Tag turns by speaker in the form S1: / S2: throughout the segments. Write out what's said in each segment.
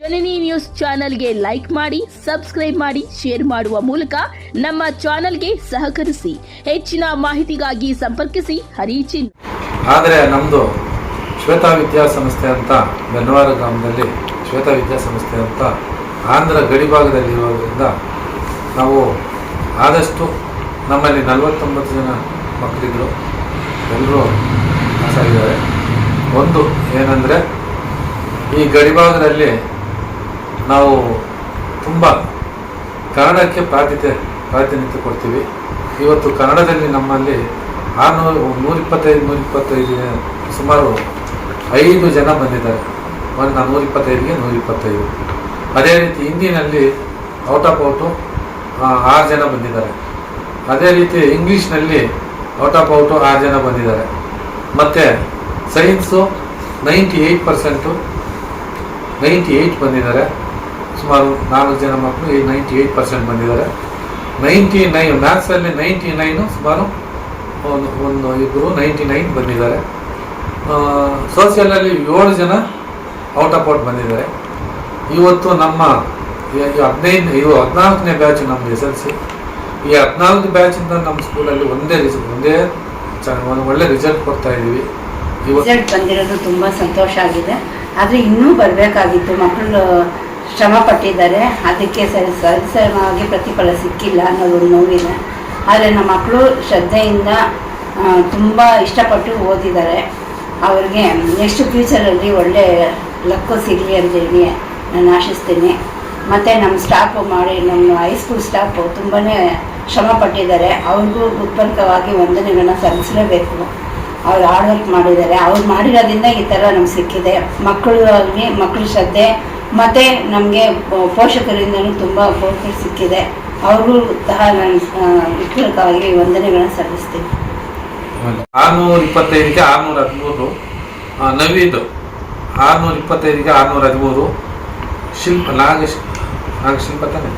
S1: ಜನನಿ news ಚಾನೆಲ್ಗೆ like ಮಾಡಿ, subscribe ಮಾಡಿ, ಶೇರ್ ಮಾಡುವ ಮೂಲಕ ನಮ್ಮ ಚಾನೆಲ್ಗೆ ಸಹಕರಿಸಿ. ಹೆಚ್ಚಿನ ಮಾಹಿತಿಗಾಗಿ ಸಂಪರ್ಕಿಸಿ ಹರಿಚಿನ್.
S2: ಆದರೆ ನಮ್ಮದು ಶ್ವೇತಾ ವಿದ್ಯಾಸಂಸ್ಥೆ ಅಂತ ಬೆನ್ನವಾರ ಗ್ರಾಮದಲ್ಲಿ ಶ್ವೇತಾ ವಿದ್ಯಾಸಂಸ್ಥೆ ಅಂತ ಆಂಧ್ರ ಗಡಿಭಾಗದಲ್ಲಿ ಇರೋದ್ರಿಂದ ನಾವು ಆದಷ್ಟು ನಮ್ಮಲ್ಲಿ 49 ಜನ ಮಕ್ಕಳಿದ್ರು, ಎಲ್ಲರೂ ಪಾಸ್ ಆಗಿದ್ದಾರೆ. ಒಂದು ಏನಂದರೆ ಈ ಗಡಿಭಾಗದಲ್ಲಿ ನಾವು ತುಂಬ ಕನ್ನಡಕ್ಕೆ ಪ್ರಾತಿನಿಧ್ಯ ಕೊಡ್ತೀವಿ. ಇವತ್ತು ಕನ್ನಡದಲ್ಲಿ ನಮ್ಮಲ್ಲಿ 125 ಸುಮಾರು 5 ಜನ ಬಂದಿದ್ದಾರೆ. 125ಗೆ 125. ಅದೇ ರೀತಿ ಹಿಂದಿನಲ್ಲಿ ಔಟ್ 6 ಜನ ಬಂದಿದ್ದಾರೆ. ಅದೇ ರೀತಿ ಇಂಗ್ಲೀಷ್ನಲ್ಲಿ ಔಟ್ 6 ಜನ ಬಂದಿದ್ದಾರೆ. ಮತ್ತು ಸೈನ್ಸು 98% ಬಂದಿದ್ದಾರೆ. ಸುಮಾರು 4 ಜನ ಮಕ್ಕಳು 98% ಬಂದಿದ್ದಾರೆ. 99 ಮ್ಯಾಥ್ಸಲ್ಲಿ 99 ಸುಮಾರು ಒಂದು ಇಬ್ಬರು 99 ಬಂದಿದ್ದಾರೆ. ಸೋಷಿಯಲಲ್ಲಿ 7 ಜನ ಔಟ್ ಬಂದಿದ್ದಾರೆ. ಇವತ್ತು ನಮ್ಮ 14ನೇ ಬ್ಯಾಚ್ ನಮ್ಮದು SLC. ಈ 14 ಬ್ಯಾಚಿಂದ ನಮ್ಮ ಸ್ಕೂಲಲ್ಲಿ ಒಂದೇ ಒಳ್ಳೆ ರಿಸಲ್ಟ್ ಕೊಡ್ತಾ ಇದ್ದೀವಿ.
S3: ರಿಸಲ್ಟ್ ಬಂದಿರೋದು ತುಂಬ ಸಂತೋಷ ಆಗಿದೆ. ಆದರೆ ಇನ್ನೂ ಬರಬೇಕಾಗಿತ್ತು. ಮಕ್ಕಳು ಶ್ರಮ ಪಟ್ಟಿದ್ದಾರೆ, ಅದಕ್ಕೆ ಸರಿಸಮವಾಗಿ ಪ್ರತಿಫಲ ಸಿಕ್ಕಿಲ್ಲ ಅನ್ನೋದು ನೋವಿದೆ. ಆದರೆ ನಮ್ಮ ಮಕ್ಕಳು ಶ್ರದ್ಧೆಯಿಂದ ತುಂಬ ಇಷ್ಟಪಟ್ಟು ಓದಿದ್ದಾರೆ. ಅವ್ರಿಗೆ ನೆಕ್ಸ್ಟ್ ಫ್ಯೂಚರಲ್ಲಿ ಒಳ್ಳೆ ಲಕ್ಕು ಸಿಗಲಿ ಅಂತೇಳಿ ನಾನು ಆಶಿಸ್ತೀನಿ. ಮತ್ತು ನಮ್ಮ ಸ್ಟಾಫು ನಮ್ಮ ಹೈಸ್ಕೂಲ್ ಸ್ಟಾಫು ತುಂಬಾ ಶ್ರಮ ಪಟ್ಟಿದ್ದಾರೆ. ಅವ್ರಿಗೂ ಹೃತ್ಪೂರ್ವಕವಾಗಿ ವಂದನೆಗಳನ್ನ ಸಲ್ಲಿಸಲೇಬೇಕು. ಅವ್ರು ಹಾರ್ಡ್ ವರ್ಕ್ ಮಾಡಿದ್ದಾರೆ. ಅವ್ರು ಮಾಡಿರೋದ್ರಿಂದ ಈ ಥರ ನಮ್ಗೆ ಸಿಕ್ಕಿದೆ. ಮಕ್ಕಳು ಶ್ರದ್ಧೆ ಮತ್ತು ನಮಗೆ ಪೋಷಕರಿಂದಲೂ ತುಂಬ ಪ್ರೋತ್ಸಾಹ ಸಿಕ್ಕಿದೆ. ಅವ್ರಿಗೂ ಸಹ ನಾನು ಹೃತ್ಪೂರ್ವಕವಾಗಿ ವಂದನೆಗಳನ್ನ ಸಲ್ಲಿಸ್ತೀನಿ.
S2: 625ಗೆ 613 ನವೀದು, 625ಗೆ 613 ಶಿಲ್ಪ ನಾಗಶಿಲ್ಪ ತಾನೆ.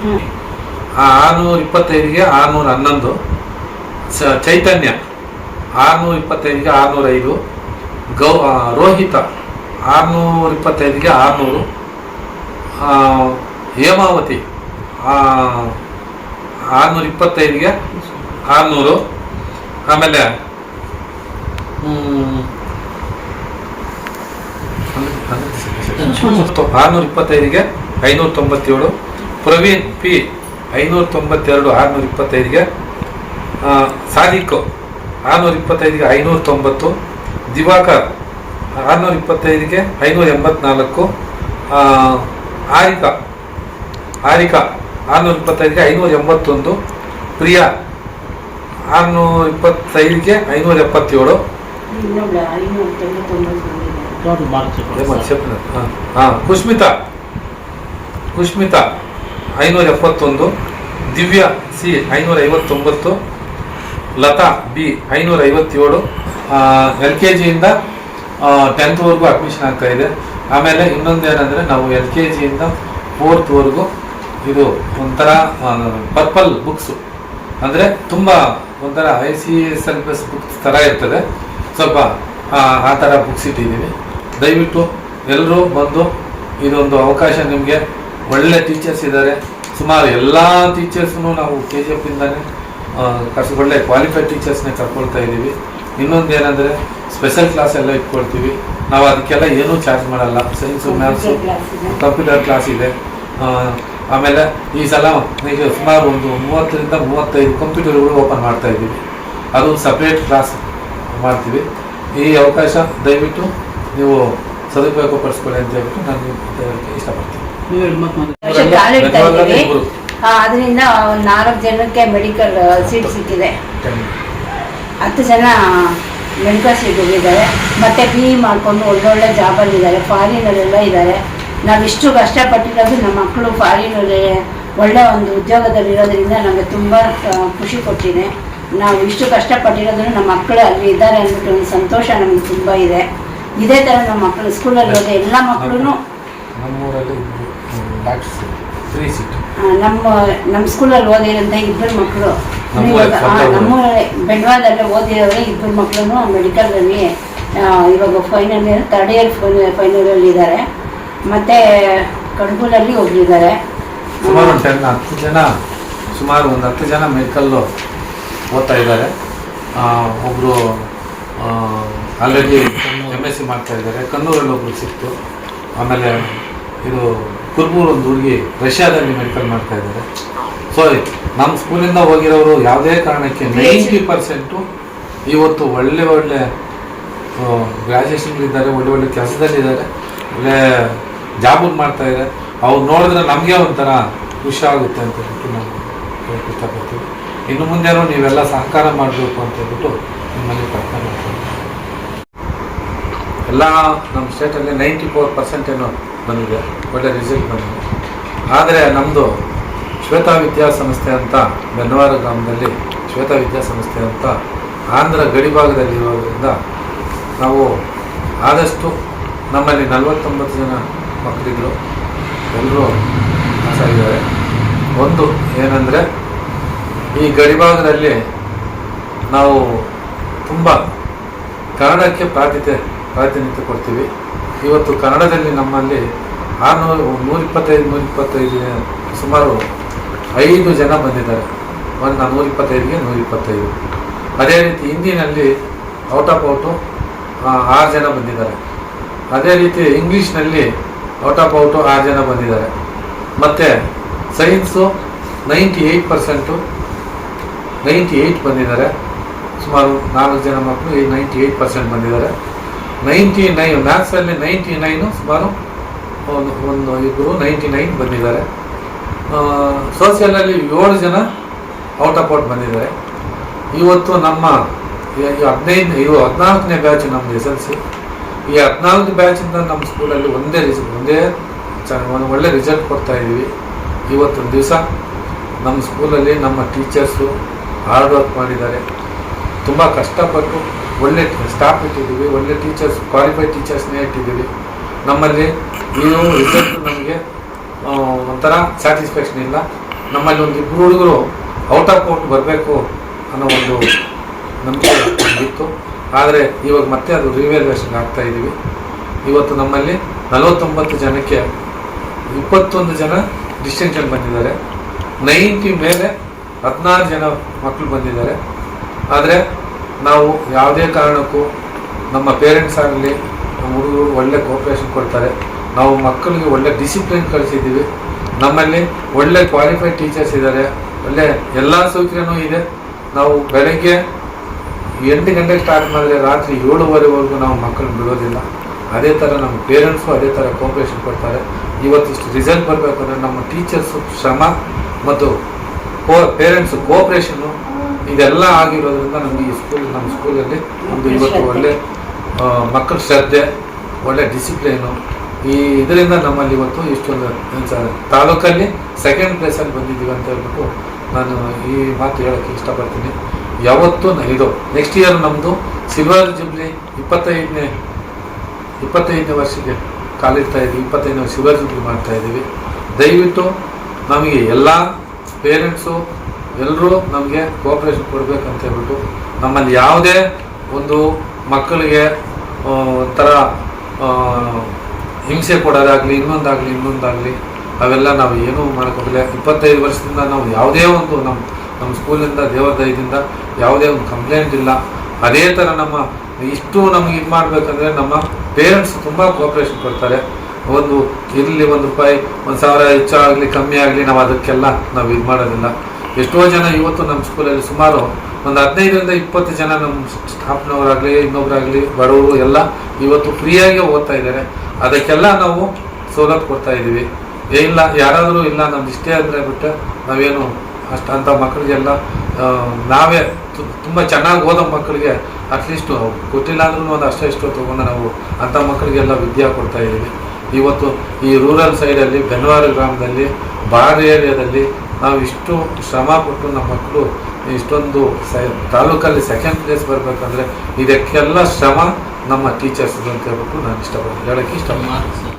S2: 625ಗೆ 611 ಚೈತನ್ಯ, 625ಗೆ 605 ರೋಹಿತ, 625ಗೆ 600 ಹೇಮಾವತಿ, 625ಗೆ 600. ಆಮೇಲೆ 625ಗೆ 597 ಪ್ರವೀಣ್ ಪಿ, 592 625ಗೆ ಸಾದಿಕ್, 625ಗೆ 590 ದಿವಾಕರ್, 625ಗೆ 584 ಆರಿಕಾ 625ಗೆ 581 ಪ್ರಿಯಾ, 625ಗೆ 577 ಕುಷ್ಮಿತಾ 571 ದಿವ್ಯಾ ಸಿ 559 ಲತಾ ಬಿ 557. LKGಯಿಂದ 10th ಅಡ್ಮಿಷನ್ ಆಗ್ತಾ ಇದೆ. ಆಮೇಲೆ ಇನ್ನೊಂದೇನೆಂದರೆ ನಾವು LKGಯಿಂದ 4th ಇದು ಒಂಥರ ಪರ್ಪಲ್ ಬುಕ್ಸು, ಅಂದರೆ ತುಂಬ ಒಂಥರ ICSL+ ಬುಕ್ಸ್ ಥರ ಇರ್ತದೆ. ಸ್ವಲ್ಪ ಆ ಥರ ಬುಕ್ಸ್ ಇಟ್ಟಿದ್ದೀವಿ. ದಯವಿಟ್ಟು ಎಲ್ಲರೂ ಬಂದು ಇದೊಂದು ಅವಕಾಶ. ನಿಮಗೆ ಒಳ್ಳೆ ಟೀಚರ್ಸ್ ಇದ್ದಾರೆ. ಸುಮಾರು ಎಲ್ಲ ಟೀಚರ್ಸ್ನು ನಾವು KGF ಇಂದಾನೆ ಒಳ್ಳೆ ಕ್ವಾಲಿಫೈಡ್ ಟೀಚರ್ಸ್ನೇ ಕರ್ಕೊಳ್ತಾ ಇದ್ದೀವಿ. ಇನ್ನೊಂದು ಏನಂದರೆ ಸ್ಪೆಷಲ್ ಕ್ಲಾಸ್ ಎಲ್ಲ ಇಟ್ಕೊಳ್ತೀವಿ ನಾವು. ಅದಕ್ಕೆಲ್ಲ ಏನೂ ಚಾರ್ಜ್ ಮಾಡಲ್ಲ. ಸೈನ್ಸು, ಮ್ಯಾಥ್ಸು, ಕಂಪ್ಯೂಟರ್ ಕ್ಲಾಸ್ ಇದೆ. ಆಮೇಲೆ ಈ ಸಲ ಈಗ ಸುಮಾರು ಒಂದು 30ರಿಂದ 35 ಕಂಪ್ಯೂಟರ್ಗಳು ಓಪನ್ ಮಾಡ್ತಾ ಇದ್ದೀವಿ. ಅದು ಸಪ್ರೇಟ್ ಕ್ಲಾಸ್ ಮಾಡ್ತೀವಿ. ಈ ಅವಕಾಶ ದಯವಿಟ್ಟು ನೀವು ಸದುಪಯೋಗ ಪಡಿಸ್ಕೊಳ್ಳಿ ಅಂತ ಹೇಳ್ಬಿಟ್ಟು ನಾನು ಇಷ್ಟಪಡ್ತೀನಿ.
S3: ಅದರಿಂದ 4 ಜನಕ್ಕೆ ಮೆಡಿಕಲ್ ಸೀಟ್ ಸಿಕ್ಕಿದೆ. 10 ಜನ ಮೆಡಿಕಲ್ ಸೀಟ್ ಹೋಗಿದ್ದಾರೆ. ಮತ್ತು PE ಮಾಡಿಕೊಂಡು ಒಳ್ಳೊಳ್ಳೆ ಜಾಬಲ್ಲಿದ್ದಾರೆ, ಫಾರಿನಲ್ಲೆಲ್ಲ ಇದ್ದಾರೆ. ನಾವಿಷ್ಟು ಕಷ್ಟಪಟ್ಟಿರೋದು ನಮ್ಮ ಮಕ್ಕಳು ಫಾರಿನಲ್ಲಿ ಒಳ್ಳೆ ಒಂದು ಉದ್ಯೋಗದಲ್ಲಿರೋದ್ರಿಂದ ನಮಗೆ ತುಂಬ ಖುಷಿ ಕೊಟ್ಟಿದೆ. ನಾವು ಇಷ್ಟು ಕಷ್ಟಪಟ್ಟಿರೋದ್ರಿಂದ ನಮ್ಮ ಮಕ್ಕಳು ಅಲ್ಲಿ ಇದ್ದಾರೆ ಅಂದ್ಬಿಟ್ಟು ಒಂದು ಸಂತೋಷ ನಮಗೆ ತುಂಬ ಇದೆ. ಇದೇ ಥರ ನಮ್ಮ ಮಕ್ಕಳು ಸ್ಕೂಲಲ್ಲಿ ಹೋದ ಎಲ್ಲ ಮಕ್ಕಳು ನಮ್ಮ ಸ್ಕೂಲಲ್ಲಿ ಓದಿರೋಂಥ 2 ಮಕ್ಕಳು ನಮ್ಮ ಬೆಂಡವಾದಲ್ಲೇ ಓದಿರೋರೆ 2 ಮಕ್ಕಳು ಇವಾಗ ಫೈನಲ್ ಇಯರ್ 3rd ಇಯರ್ ಫೈನಲಲ್ಲಿ ಇದ್ದಾರೆ. ಮತ್ತು ಕಡಬೂರಲ್ಲಿ ಹೋಗಿದ್ದಾರೆ.
S2: ಸುಮಾರು 10 ಜನ ಸುಮಾರು ಒಂದು 10 ಜನ ಮೆಡಿಕಲ್ಲು ಓದ್ತಾ ಇದ್ದಾರೆ. ಒಬ್ಬರು ಆಲ್ರೆಡಿ MSc ಮಾಡ್ತಾ ಇದ್ದಾರೆ. ಕಣ್ಣೂರಲ್ಲಿ ಒಬ್ರು ಸಿಕ್ತು. ಆಮೇಲೆ ಇದು ಕುರ್ಬೂರು ಒಂದು ಹುಡುಗಿ ರಷ್ಯಾದಲ್ಲಿ ಮೆಡಿಕಲ್ ಮಾಡ್ತಾ ಇದ್ದಾರೆ. ಸೊ ನಮ್ಮ ಸ್ಕೂಲಿಂದ ಹೋಗಿರೋರು ಯಾವುದೇ ಕಾರಣಕ್ಕೆ 90% ಇವತ್ತು ಒಳ್ಳೆ ಗ್ರ್ಯಾಜುಯೇಷನ್ಗಳಿದ್ದಾರೆ, ಒಳ್ಳೆ ಕೆಲಸದಲ್ಲಿದ್ದಾರೆ, ಒಳ್ಳೆ ಜಾಬ್ ಮಾಡ್ತಾ ಇದ್ದಾರೆ. ಅವ್ರು ನೋಡಿದ್ರೆ ನಮಗೆ ಒಂಥರ ಖುಷಿ ಆಗುತ್ತೆ ಅಂತ ಹೇಳ್ಬಿಟ್ಟು ನಾವು ಹೇಳಕ್ಕೆ ಇಷ್ಟಪಡ್ತೀವಿ. ಇನ್ನು ಮುಂದೆನೂ ನೀವೆಲ್ಲ ಸಹಕಾರ ಮಾಡಬೇಕು ಅಂತ ಹೇಳ್ಬಿಟ್ಟು ನಿಮ್ಮಲ್ಲಿ ಪ್ರಾರ್ಥನೆ ಮಾಡ್ತೀವಿ. ಎಲ್ಲ ನಮ್ಮ ಸ್ಟೇಟಲ್ಲಿ 94% ಏನೋ ಬಂದಿದೆ, ಒಳ್ಳೆ ರಿಸಲ್ಟ್ ಬಂದಿದೆ. ಆದರೆ ನಮ್ಮದು ಶ್ವೇತಾ ವಿದ್ಯಾಸಂಸ್ಥೆ ಅಂತ ಬೆನ್ನವಾರ ಗ್ರಾಮದಲ್ಲಿ ಶ್ವೇತಾ ವಿದ್ಯಾಸಂಸ್ಥೆ ಅಂತ ಆಂಧ್ರ ಗಡಿಭಾಗದಲ್ಲಿರೋದ್ರಿಂದ ನಾವು ಆದಷ್ಟು ನಮ್ಮಲ್ಲಿ 49 ಜನ ಮಕ್ಕಳಿದ್ರು, ಎಲ್ಲರೂ ಪಾಸ್ ಆಗಿದ್ದಾರೆ. ಒಂದು ಏನಂದರೆ ಈ ಗಡಿಭಾಗದಲ್ಲಿ ನಾವು ತುಂಬ ಕನ್ನಡಕ್ಕೆ ಪ್ರಾತಿನಿಧ್ಯ ಕೊಡ್ತೀವಿ. ಇವತ್ತು ಕನ್ನಡದಲ್ಲಿ ನಮ್ಮಲ್ಲಿ 125 ಸುಮಾರು 5 ಜನ ಬಂದಿದ್ದಾರೆ. 125ಗೆ 125. ಅದೇ ರೀತಿ ಹಿಂದಿನಲ್ಲಿ ಔಟ್ 6 ಜನ ಬಂದಿದ್ದಾರೆ. ಅದೇ ರೀತಿ ಇಂಗ್ಲೀಷ್ನಲ್ಲಿ ಔಟ್ 6 ಜನ ಬಂದಿದ್ದಾರೆ. ಮತ್ತು ಸೈನ್ಸು 98% ಬಂದಿದ್ದಾರೆ. ಸುಮಾರು 4 ಜನ ಮಕ್ಕಳು 98% ಬಂದಿದ್ದಾರೆ. 99 ಮ್ಯಾಥ್ಸಲ್ಲಿ 99 ಸುಮಾರು ಒಂದು ಇಬ್ಬರು 99 ಬಂದಿದ್ದಾರೆ. ಸೋಷಿಯಲಲ್ಲಿ 7 ಜನ ಔಟ್ ಬಂದಿದ್ದಾರೆ. ಇವತ್ತು ನಮ್ಮ 14ನೇ ಬ್ಯಾಚ್ ನಮ್ಮದು SLC. ಈ 14 ಬ್ಯಾಚಿಂದ ನಮ್ಮ ಸ್ಕೂಲಲ್ಲಿ ಒಂದೇ ಒಳ್ಳೆ ರಿಸಲ್ಟ್ ಕೊಡ್ತಾ ಇದ್ದೀವಿ. ಇವತ್ತೊಂದು ದಿವಸ ನಮ್ಮ ಸ್ಕೂಲಲ್ಲಿ ನಮ್ಮ ಟೀಚರ್ಸು ಹಾರ್ಡ್ ವರ್ಕ್ ಮಾಡಿದ್ದಾರೆ, ತುಂಬ ಕಷ್ಟಪಟ್ಟು ಒಳ್ಳೆ ಸ್ಟಾಫ್ ಇಟ್ಟಿದ್ದೀವಿ, ಒಳ್ಳೆ ಟೀಚರ್ಸ್, ಕ್ವಾಲಿಫೈಡ್ ಟೀಚರ್ಸ್ನೇ ಇಟ್ಟಿದ್ದೀವಿ. ನಮ್ಮಲ್ಲಿ ಈ ರಿಸಲ್ಟ್ ನಮಗೆ ಒಂಥರ ಸ್ಯಾಟಿಸ್ಫ್ಯಾಕ್ಷನ್ ಇಲ್ಲ. ನಮ್ಮಲ್ಲಿ ಒಂದು 2 ಹುಡುಗರು ಔಟ್ ಬರಬೇಕು ಅನ್ನೋ ಒಂದು ನಂಬಿಕೆ ಇತ್ತು. ಆದರೆ ಇವಾಗ ಮತ್ತೆ ಅದು ರಿವ್ಯಾಲ್ಯೂಯೇಷನ್ ಆಗ್ತಾ ಇದ್ದೀವಿ. ಇವತ್ತು ನಮ್ಮಲ್ಲಿ 49 ಜನಕ್ಕೆ 21 ಜನ ಡಿಸ್ಟಿಂಕ್ಷನ್ ಬಂದಿದ್ದಾರೆ. 90 ಮೇಲೆ 16 ಜನ ಮಕ್ಕಳು ಬಂದಿದ್ದಾರೆ. ಆದರೆ ನಾವು ಯಾವುದೇ ಕಾರಣಕ್ಕೂ ನಮ್ಮ ಪೇರೆಂಟ್ಸ್ ಆಗಲಿ ನಮ್ಮ ಹುಡುಗರು ಒಳ್ಳೆ ಕೋಆಪ್ರೇಷನ್ ಕೊಡ್ತಾರೆ. ನಾವು ಮಕ್ಕಳಿಗೆ ಒಳ್ಳೆ ಡಿಸಿಪ್ಲಿನ್ ಕಳಿಸಿದ್ದೀವಿ. ನಮ್ಮಲ್ಲಿ ಒಳ್ಳೆ ಕ್ವಾಲಿಫೈಡ್ ಟೀಚರ್ಸ್ ಇದ್ದಾರೆ, ಒಳ್ಳೆ ಎಲ್ಲ ಸೌಕರ್ಯನೂ ಇದೆ. ನಾವು ಬೆಳಗ್ಗೆ 8 ಗಂಟೆಗೆ ಸ್ಟಾರ್ಟ್ ಮಾಡಿದ್ರೆ ರಾತ್ರಿ 7:30ವರೆಗೂ ನಾವು ಮಕ್ಕಳನ್ನ ಬಿಡೋದಿಲ್ಲ. ಅದೇ ಥರ ನಮ್ಮ ಪೇರೆಂಟ್ಸು ಅದೇ ಥರ ಕೋಆಪ್ರೇಷನ್ ಕೊಡ್ತಾರೆ. ಇವತ್ತಿಷ್ಟು ರಿಸಲ್ಟ್ ಬರಬೇಕಂದ್ರೆ ನಮ್ಮ ಟೀಚರ್ಸು ಶ್ರಮ ಮತ್ತು ಪೇರೆಂಟ್ಸು ಕೋಆಪ್ರೇಷನ್ನು ಇದೆಲ್ಲ ಆಗಿರೋದ್ರಿಂದ ನಮಗೆ ನಮ್ಮ ಸ್ಕೂಲಲ್ಲಿ ಒಂದು ಇವತ್ತು ಒಳ್ಳೆ ಮಕ್ಕಳ ಶ್ರದ್ಧೆ, ಒಳ್ಳೆ ಡಿಸಿಪ್ಲಿನು, ಈ ಇದರಿಂದ ನಮ್ಮಲ್ಲಿ ಇವತ್ತು ಇಷ್ಟೊಂದು ತಾಲೂಕಲ್ಲಿ 2nd ಪ್ಲೇಸಲ್ಲಿ ಬಂದಿದ್ದೀವಿ ಅಂತ ಹೇಳ್ಬಿಟ್ಟು ನಾನು ಈ ಮಾತು ಹೇಳೋಕ್ಕೆ ಇಷ್ಟಪಡ್ತೀನಿ. ಯಾವತ್ತೂ ಇದು ನೆಕ್ಸ್ಟ್ ಇಯರ್ ನಮ್ಮದು ಸಿಲ್ವರ್ ಜುಬ್ಲಿ 25ನೇ ವರ್ಷಕ್ಕೆ ಕಾಲಿಡ್ತಾ ಇದ್ದೀವಿ. 25ನೇ ಸಿಲ್ವರ್ ಜುಬ್ಲಿ ಮಾಡ್ತಾ ಇದ್ದೀವಿ. ದಯವಿಟ್ಟು ನಮಗೆ ಎಲ್ಲ ಪೇರೆಂಟ್ಸು ಎಲ್ಲರೂ ನಮಗೆ ಕೋಆಪ್ರೇಷನ್ ಕೊಡಬೇಕಂತ ಹೇಳ್ಬಿಟ್ಟು ನಮ್ಮಲ್ಲಿ ಯಾವುದೇ ಒಂದು ಮಕ್ಕಳಿಗೆ ಒಂಥರ ಹಿಂಸೆ ಕೊಡೋದಾಗಲಿ ಇನ್ನೊಂದಾಗಲಿ ಅವೆಲ್ಲ ನಾವು ಏನೂ ಮಾಡೋಕ್ಕಾಗಲ್ಲ. 25 ವರ್ಷದಿಂದ ನಾವು ಯಾವುದೇ ಒಂದು ನಮ್ಮ ಸ್ಕೂಲಿಂದ ದೇವರ ದಯದಿಂದ ಯಾವುದೇ ಒಂದು ಕಂಪ್ಲೇಂಟ್ ಇಲ್ಲ. ಅದೇ ಥರ ಇಷ್ಟು ನಮಗೆ ಇದು ಮಾಡಬೇಕಂದ್ರೆ ನಮ್ಮ ಪೇರೆಂಟ್ಸ್ ತುಂಬ ಕೋಆಪ್ರೇಷನ್ ಕೊಡ್ತಾರೆ. ಒಂದು ಇರಲಿ ₹1 1,000 ಹೆಚ್ಚಾಗಲಿ ಕಮ್ಮಿ ಆಗಲಿ ನಾವು ಅದಕ್ಕೆಲ್ಲ ನಾವು ಇದು ಮಾಡೋದಿಲ್ಲ. ಎಷ್ಟೋ ಜನ ಇವತ್ತು ನಮ್ಮ ಸ್ಕೂಲಲ್ಲಿ ಸುಮಾರು ಒಂದು 15ರಿಂದ 20 ಜನ ನಮ್ಮ ಸ್ಟಾಫ್ನವರಾಗಲಿ ಇನ್ನೊಬ್ಬರಾಗಲಿ ಬಡವರು ಎಲ್ಲ ಇವತ್ತು ಫ್ರೀಯಾಗಿ ಓದ್ತಾ ಇದ್ದಾರೆ. ಅದಕ್ಕೆಲ್ಲ ನಾವು ಸೌಲಭ್ಯ ಕೊಡ್ತಾ ಇದ್ದೀವಿ. ಇಲ್ಲ ಯಾರಾದರೂ ಇಲ್ಲ ನಮ್ದು ಇಷ್ಟೇ ಅಂದರೆ ಬಿಟ್ಟು ನಾವೇನು ಅಂಥ ಮಕ್ಕಳಿಗೆಲ್ಲ ನಾವೇ ತುಂಬ ಚೆನ್ನಾಗಿ ಓದೋ ಮಕ್ಕಳಿಗೆ ಅಟ್ಲೀಸ್ಟು ಗೊತ್ತಿಲ್ಲ ಅಂದ್ರೂ ಒಂದು ಅಷ್ಟೋ ತೊಗೊಂಡು ನಾವು ಅಂಥ ಮಕ್ಕಳಿಗೆಲ್ಲ ವಿದ್ಯೆ ಕೊಡ್ತಾ ಇದ್ದೀವಿ. ಇವತ್ತು ಈ ರೂರಲ್ ಸೈಡಲ್ಲಿ ಬೆನ್ನವಾರ ಗ್ರಾಮದಲ್ಲಿ ಬಾರ್ ಏರಿಯಾದಲ್ಲಿ ನಾವು ಇಷ್ಟು ಶ್ರಮ ಪಟ್ಟು ನಮ್ಮ ಮಕ್ಕಳು ಇಷ್ಟೊಂದು ತಾಲೂಕಲ್ಲಿ 2nd ಪ್ಲೇಸ್ ಬರಬೇಕಂದ್ರೆ ಇದಕ್ಕೆಲ್ಲ ಶ್ರಮ ನಮ್ಮ ಟೀಚರ್ಸ್ ಅಂತ ಹೇಳ್ಬಿಟ್ಟು ನಾನು ಹೇಳೋಕ್ಕೆ ಇಷ್ಟಪಡ್ತೀನಿ.